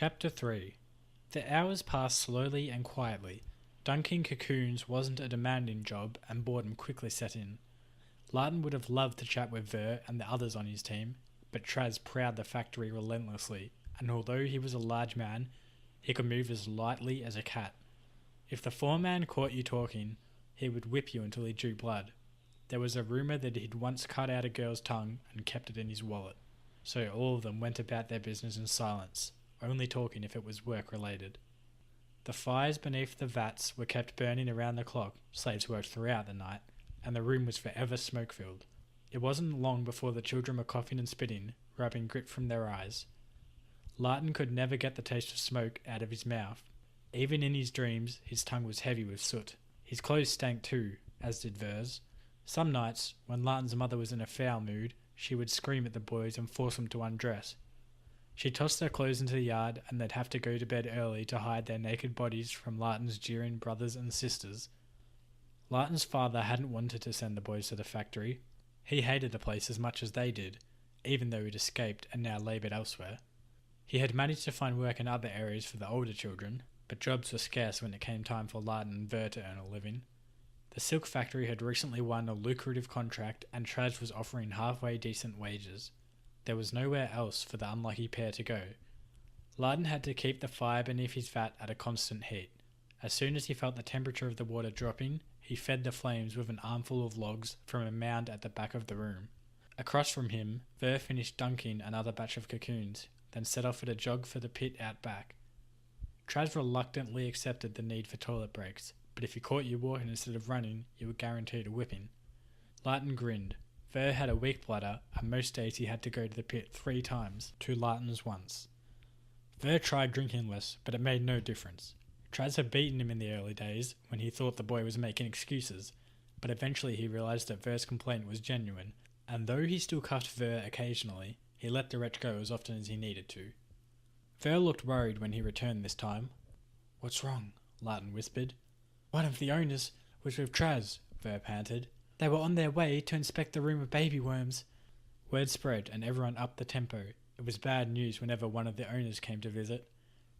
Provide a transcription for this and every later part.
Chapter 3. The hours passed slowly and quietly. Dunking cocoons wasn't a demanding job, and boredom quickly set in. Larton would have loved to chat with Ver and the others on his team, but Traz prowled the factory relentlessly, and although he was a large man, he could move as lightly as a cat. If the foreman caught you talking, he would whip you until he drew blood. There was a rumour that he'd once cut out a girl's tongue and kept it in his wallet, so all of them went about their business in silence, only talking if it was work-related. The fires beneath the vats were kept burning around the clock. Slaves worked throughout the night, and the room was forever smoke-filled. It wasn't long before the children were coughing and spitting, rubbing grit from their eyes. Larton could never get the taste of smoke out of his mouth. Even in his dreams, his tongue was heavy with soot. His clothes stank too, as did Ver's. Some nights, when Larton's mother was in a foul mood, she would scream at the boys and force them to undress. She tossed their clothes into the yard, and they'd have to go to bed early to hide their naked bodies from Larton's jeering brothers and sisters. Larton's father hadn't wanted to send the boys to the factory. He hated the place as much as they did, even though he'd escaped and now laboured elsewhere. He had managed to find work in other areas for the older children, but jobs were scarce when it came time for Larton and Ver to earn a living. The silk factory had recently won a lucrative contract, and Traz was offering halfway decent wages. There was nowhere else for the unlucky pair to go. Larton had to keep the fire beneath his vat at a constant heat. As soon as he felt the temperature of the water dropping, he fed the flames with an armful of logs from a mound at the back of the room. Across from him, Ver finished dunking another batch of cocoons, then set off at a jog for the pit out back. Traz reluctantly accepted the need for toilet breaks, but if he caught you walking instead of running, you were guaranteed a whipping. Larton grinned. Ver had a weak bladder, and most days he had to go to the pit 3 times, to Larton's once. Ver tried drinking less, but it made no difference. Traz had beaten him in the early days, when he thought the boy was making excuses, but eventually he realised that Ver's complaint was genuine, and though he still cuffed Ver occasionally, he let the wretch go as often as he needed to. Ver looked worried when he returned this time. "What's wrong?" Larton whispered. "One of the owners was with Traz," Ver panted. "They were on their way to inspect the room of baby worms." Word spread and everyone upped the tempo. It was bad news whenever one of the owners came to visit.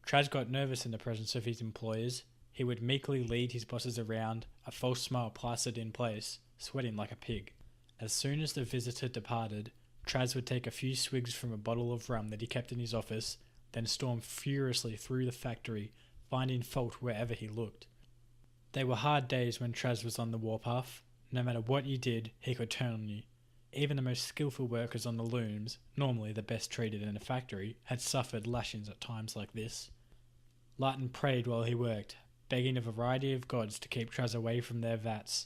Traz got nervous in the presence of his employers. He would meekly lead his bosses around, a false smile plastered in place, sweating like a pig. As soon as the visitor departed, Traz would take a few swigs from a bottle of rum that he kept in his office, then storm furiously through the factory, finding fault wherever he looked. They were hard days when Traz was on the warpath. No matter what you did, he could turn on you. Even the most skillful workers on the looms, normally the best treated in a factory, had suffered lashings at times like this. Larton prayed while he worked, begging a variety of gods to keep Traz away from their vats.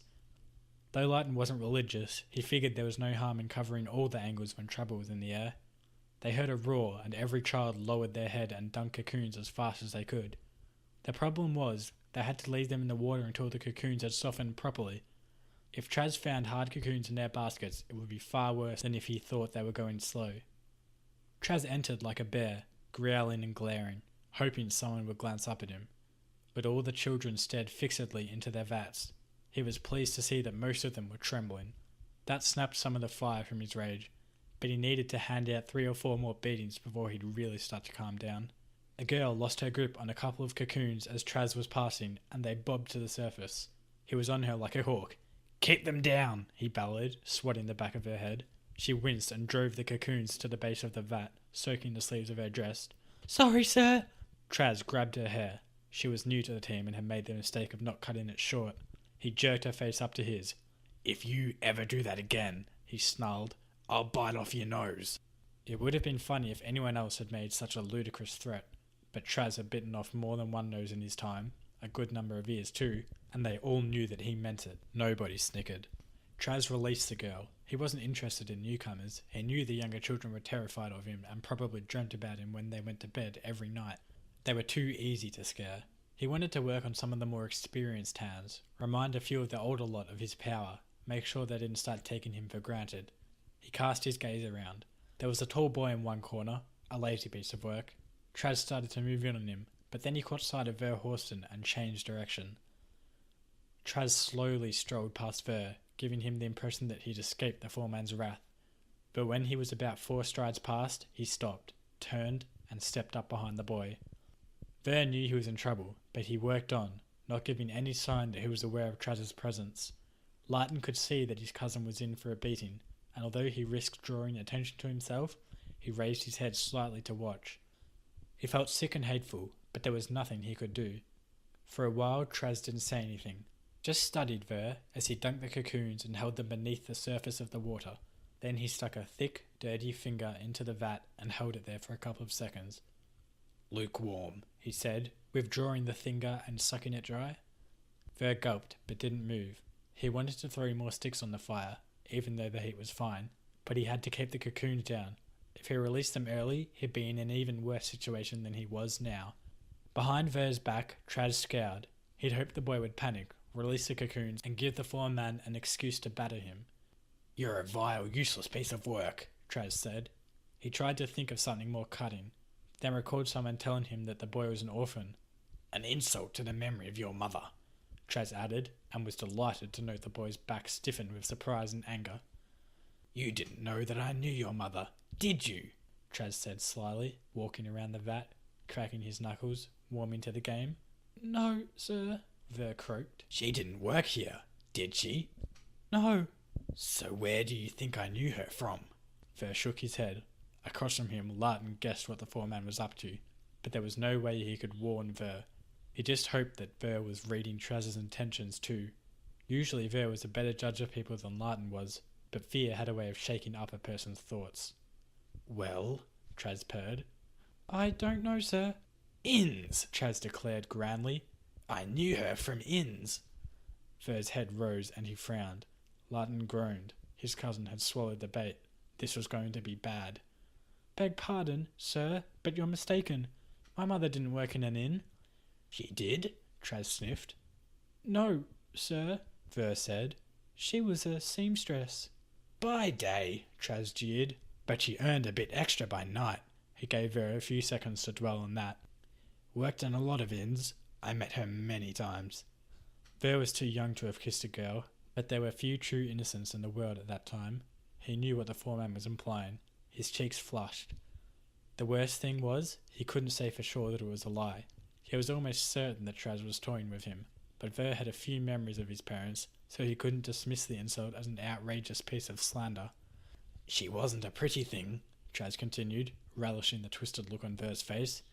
Though Larton wasn't religious, he figured there was no harm in covering all the angles when trouble was in the air. They heard a roar, and every child lowered their head and dunked cocoons as fast as they could. The problem was, they had to leave them in the water until the cocoons had softened properly. If Traz found hard cocoons in their baskets, it would be far worse than if he thought they were going slow. Traz entered like a bear, growling and glaring, hoping someone would glance up at him. But all the children stared fixedly into their vats. He was pleased to see that most of them were trembling. That snapped some of the fire from his rage, but he needed to hand out 3 or 4 more beatings before he'd really start to calm down. A girl lost her grip on a couple of cocoons as Traz was passing, and they bobbed to the surface. He was on her like a hawk. "Keep them down," he bellowed, swatting the back of her head. She winced and drove the cocoons to the base of the vat, soaking the sleeves of her dress. "Sorry, sir." Traz grabbed her hair. She was new to the team and had made the mistake of not cutting it short. He jerked her face up to his. "If you ever do that again," he snarled, "I'll bite off your nose." It would have been funny if anyone else had made such a ludicrous threat, but Traz had bitten off more than one nose in his time, a good number of ears too, and they all knew that he meant it. Nobody snickered. Traz released the girl. He wasn't interested in newcomers. He knew the younger children were terrified of him and probably dreamt about him when they went to bed every night. They were too easy to scare. He wanted to work on some of the more experienced hands, remind a few of the older lot of his power, make sure they didn't start taking him for granted. He cast his gaze around. There was a tall boy in one corner, a lazy piece of work. Traz started to move in on him, but then he caught sight of Ver Horston and changed direction. Traz slowly strolled past Ver, giving him the impression that he'd escaped the foreman's wrath. But when he was about 4 strides past, he stopped, turned, and stepped up behind the boy. Ver knew he was in trouble, but he worked on, not giving any sign that he was aware of Traz's presence. Lighton could see that his cousin was in for a beating, and although he risked drawing attention to himself, he raised his head slightly to watch. He felt sick and hateful, but there was nothing he could do. For a while, Traz didn't say anything, just studied Ver as he dunked the cocoons and held them beneath the surface of the water. Then he stuck a thick, dirty finger into the vat and held it there for a couple of seconds. "Lukewarm," he said, withdrawing the finger and sucking it dry. Ver gulped, but didn't move. He wanted to throw more sticks on the fire, even though the heat was fine, but he had to keep the cocoons down. If he released them early, he'd be in an even worse situation than he was now. Behind Ver's back, Traz scowled. He'd hoped the boy would panic, release the cocoons, and give the foreman an excuse to batter him. "You're a vile, useless piece of work," Traz said. He tried to think of something more cutting, then recalled someone telling him that the boy was an orphan. "An insult to the memory of your mother," Traz added, and was delighted to note the boy's back stiffen with surprise and anger. "You didn't know that I knew your mother, did you?" Traz said slyly, walking around the vat, cracking his knuckles, warming to the game. "No, sir," Ver croaked. "She didn't work here, did she?" "No." "So where do you think I knew her from?" Ver shook his head. Across from him, Lighton guessed what the foreman was up to, but there was no way he could warn Ver. He just hoped that Ver was reading Traz's intentions too. Usually Ver was a better judge of people than Lighton was, but fear had a way of shaking up a person's thoughts. "Well?" Traz purred. "I don't know, sir." "Inns," Traz declared grandly. "I knew her from Inns." Ver's head rose and he frowned. Lighton groaned. His cousin had swallowed the bait. This was going to be bad. "Beg pardon, sir, but you're mistaken. My mother didn't work in an inn." "She did?" Traz sniffed. "No, sir," Ver said. "She was a seamstress." "By day," Traz jeered. "But she earned a bit extra by night." He gave Ver a few seconds to dwell on that. "Worked in a lot of inns. I met her many times." Ver was too young to have kissed a girl, but there were few true innocents in the world at that time. He knew what the foreman was implying. His cheeks flushed. The worst thing was, he couldn't say for sure that it was a lie. He was almost certain that Traz was toying with him, but Ver had a few memories of his parents, so he couldn't dismiss the insult as an outrageous piece of slander. "She wasn't a pretty thing," Traz continued, relishing the twisted look on Ver's face.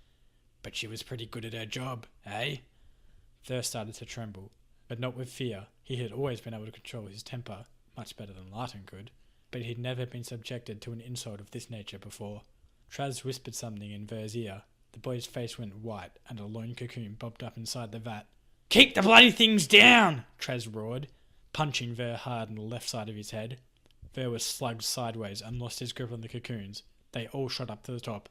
"But she was pretty good at her job, eh?" Ver started to tremble, but not with fear. He had always been able to control his temper, much better than Lighton could, but he'd never been subjected to an insult of this nature before. Traz whispered something in Ver's ear. The boy's face went white, and a lone cocoon bobbed up inside the vat. "Keep the bloody things down!" Traz roared, punching Ver hard on the left side of his head. Ver was slugged sideways and lost his grip on the cocoons. They all shot up to the top.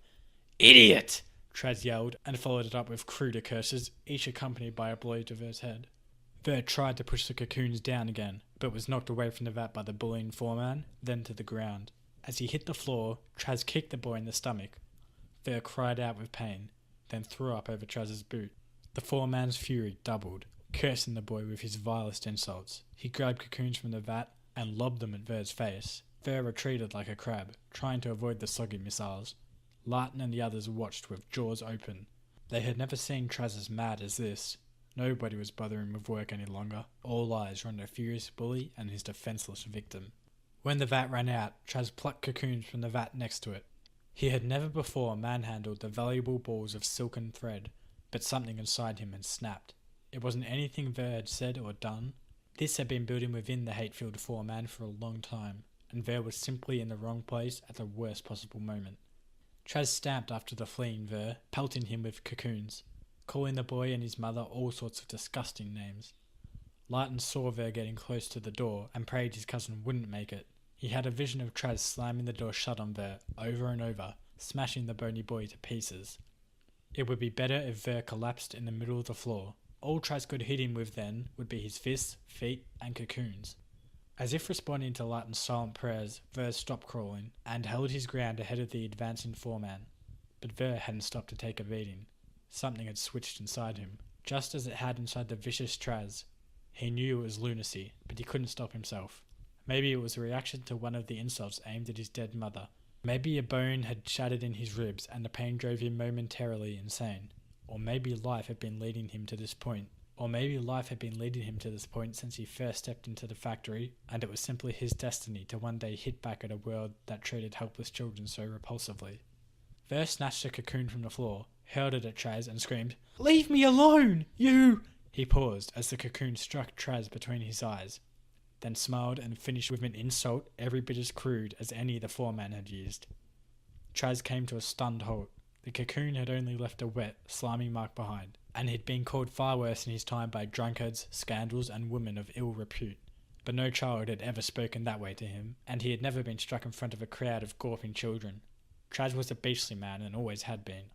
"Idiot!" Traz yelled, and followed it up with cruder curses, each accompanied by a blow to Ver's head. Ver tried to push the cocoons down again, but was knocked away from the vat by the bullying foreman, then to the ground. As he hit the floor, Traz kicked the boy in the stomach. Ver cried out with pain, then threw up over Traz's boot. The foreman's fury doubled, cursing the boy with his vilest insults. He grabbed cocoons from the vat and lobbed them at Ver's face. Ver retreated like a crab, trying to avoid the soggy missiles. Lighton and the others watched with jaws open. They had never seen Traz as mad as this. Nobody was bothering with work any longer. All eyes were on the furious bully and his defenseless victim. When the vat ran out, Traz plucked cocoons from the vat next to it. He had never before manhandled the valuable balls of silken thread, but something inside him had snapped. It wasn't anything Ver had said or done. This had been building within the hate-filled foreman for a long time, and Ver was simply in the wrong place at the worst possible moment. Traz stamped after the fleeing Ver, pelting him with cocoons, calling the boy and his mother all sorts of disgusting names. Lighton saw Ver getting close to the door and prayed his cousin wouldn't make it. He had a vision of Traz slamming the door shut on Ver over and over, smashing the bony boy to pieces. It would be better if Ver collapsed in the middle of the floor. All Traz could hit him with then would be his fists, feet, and cocoons. As if responding to Lighton's silent prayers, Ver stopped crawling and held his ground ahead of the advancing foreman. But Ver hadn't stopped to take a beating. Something had switched inside him, just as it had inside the vicious Traz. He knew it was lunacy, but he couldn't stop himself. Maybe it was a reaction to one of the insults aimed at his dead mother. Maybe a bone had shattered in his ribs and the pain drove him momentarily insane. Or maybe life had been leading him to this point. Since he first stepped into the factory, and it was simply his destiny to one day hit back at a world that treated helpless children so repulsively. Ver snatched a cocoon from the floor, hurled it at Traz and screamed, "Leave me alone, you!" He paused as the cocoon struck Traz between his eyes, then smiled and finished with an insult every bit as crude as any the foreman had used. Traz came to a stunned halt. The cocoon had only left a wet, slimy mark behind, and he'd been called far worse in his time by drunkards, scandals, and women of ill repute. But no child had ever spoken that way to him, and he had never been struck in front of a crowd of gawping children. Traz was a beastly man and always had been.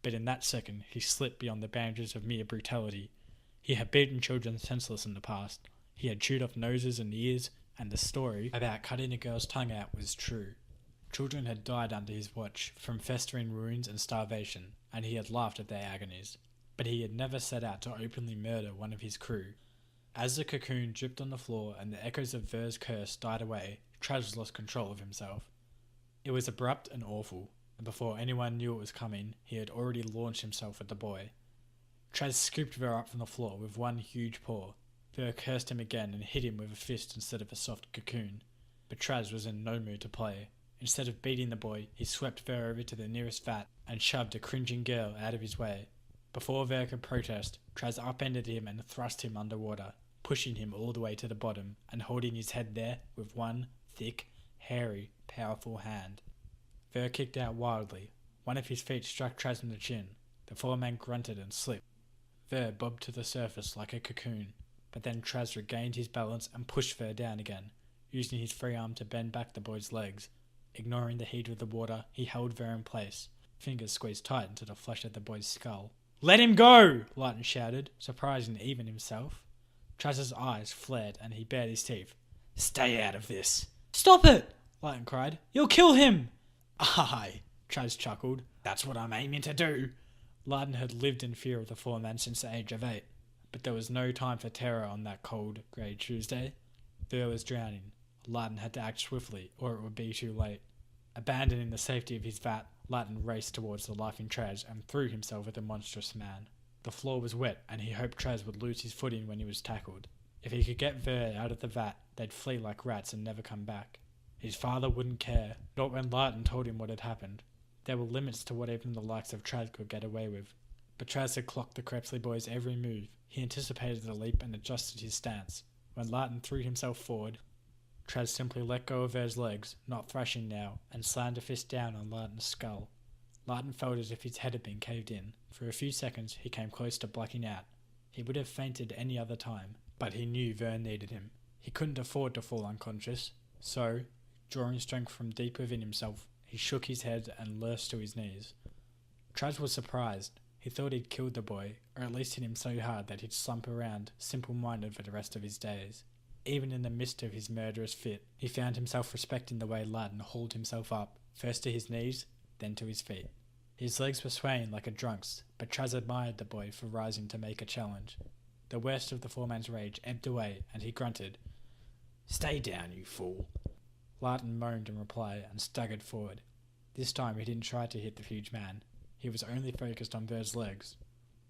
But in that second, he slipped beyond the boundaries of mere brutality. He had beaten children senseless in the past. He had chewed off noses and ears, and the story about cutting a girl's tongue out was true. Children had died under his watch from festering wounds and starvation, and he had laughed at their agonies. But he had never set out to openly murder one of his crew. As the cocoon dripped on the floor and the echoes of Ver's curse died away, Traz lost control of himself. It was abrupt and awful, and before anyone knew it was coming, he had already launched himself at the boy. Traz scooped Ver up from the floor with one huge paw. Ver cursed him again and hit him with a fist instead of a soft cocoon. But Traz was in no mood to play. Instead of beating the boy, he swept Ver over to the nearest vat and shoved a cringing girl out of his way. Before Ver could protest, Traz upended him and thrust him underwater, pushing him all the way to the bottom and holding his head there with one thick, hairy, powerful hand. Ver kicked out wildly. One of his feet struck Traz in the chin. The foreman grunted and slipped. Ver bobbed to the surface like a cocoon, but then Traz regained his balance and pushed Ver down again, using his free arm to bend back the boy's legs. Ignoring the heat of the water, he held Ver in place, fingers squeezed tight into the flesh of the boy's skull. "Let him go!" Lighton shouted, surprising even himself. Traz's eyes flared and he bared his teeth. "Stay out of this!" "Stop it!" Lighton cried. "You'll kill him!" "Aye," Traz chuckled. "That's what I'm aiming to do." Lighton had lived in fear of the foreman since the age of 8, but there was no time for terror on that cold, grey Tuesday. Ver was drowning. Lighton had to act swiftly, or it would be too late. Abandoning the safety of his vat, Lighton raced towards the laughing Traz and threw himself at the monstrous man. The floor was wet, and he hoped Traz would lose his footing when he was tackled. If he could get Ver out of the vat, they'd flee like rats and never come back. His father wouldn't care, not when Lighton told him what had happened. There were limits to what even the likes of Traz could get away with. But Traz had clocked the Crepsley boy's every move. He anticipated the leap and adjusted his stance. When Lighton threw himself forward, Traz simply let go of Ver's legs, not thrashing now, and slammed a fist down on Lighton's skull. Lighton felt as if his head had been caved in. For a few seconds, he came close to blacking out. He would have fainted any other time, but he knew Ver needed him. He couldn't afford to fall unconscious, so, drawing strength from deep within himself, he shook his head and lurched to his knees. Traz was surprised. He thought he'd killed the boy, or at least hit him so hard that he'd slump around, simple-minded for the rest of his days. Even in the midst of his murderous fit, he found himself respecting the way Lighton hauled himself up, first to his knees, then to his feet. His legs were swaying like a drunk's, but Traz admired the boy for rising to make a challenge. The worst of the foreman's rage ebbed away, and he grunted, "Stay down, you fool." Lighton moaned in reply and staggered forward. This time he didn't try to hit the huge man. He was only focused on Ver's legs.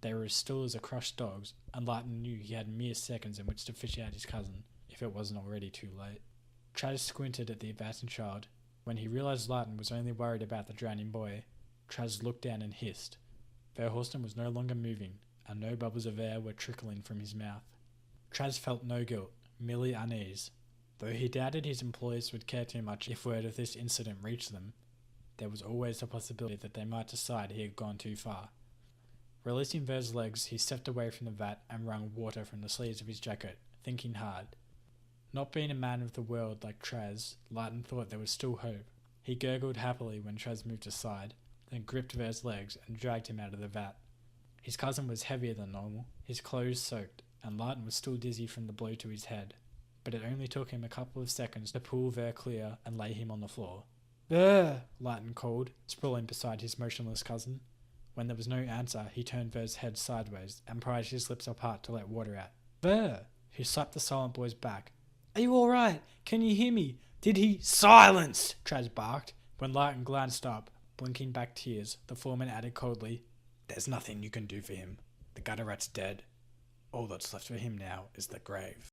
They were as still as a crushed dog's, and Lighton knew he had mere seconds in which to fish out his cousin, if it wasn't already too late. Traz squinted at the advancing child. When he realized Lighton was only worried about the drowning boy, Traz looked down and hissed. Verhorsten was no longer moving, and no bubbles of air were trickling from his mouth. Traz felt no guilt, merely unease. Though he doubted his employers would care too much if word of this incident reached them, there was always the possibility that they might decide he had gone too far. Releasing Ver's legs, he stepped away from the vat and wrung water from the sleeves of his jacket, thinking hard. Not being a man of the world like Traz, Lighton thought there was still hope. He gurgled happily when Traz moved aside, then gripped Ver's legs and dragged him out of the vat. His cousin was heavier than normal, his clothes soaked, and Lighton was still dizzy from the blow to his head. But it only took him a couple of seconds to pull Ver clear and lay him on the floor. "Ver!" Lighton called, sprawling beside his motionless cousin. When there was no answer, he turned Ver's head sideways and pried his lips apart to let water out. "Ver!" He slapped the silent boy's back. "Are you alright? Can you hear me? Did he—" "Silence!" Traz barked, When Larkin glanced up, blinking back tears, the foreman added coldly, "There's nothing you can do for him. The gutter rat's dead. All that's left for him now is the grave."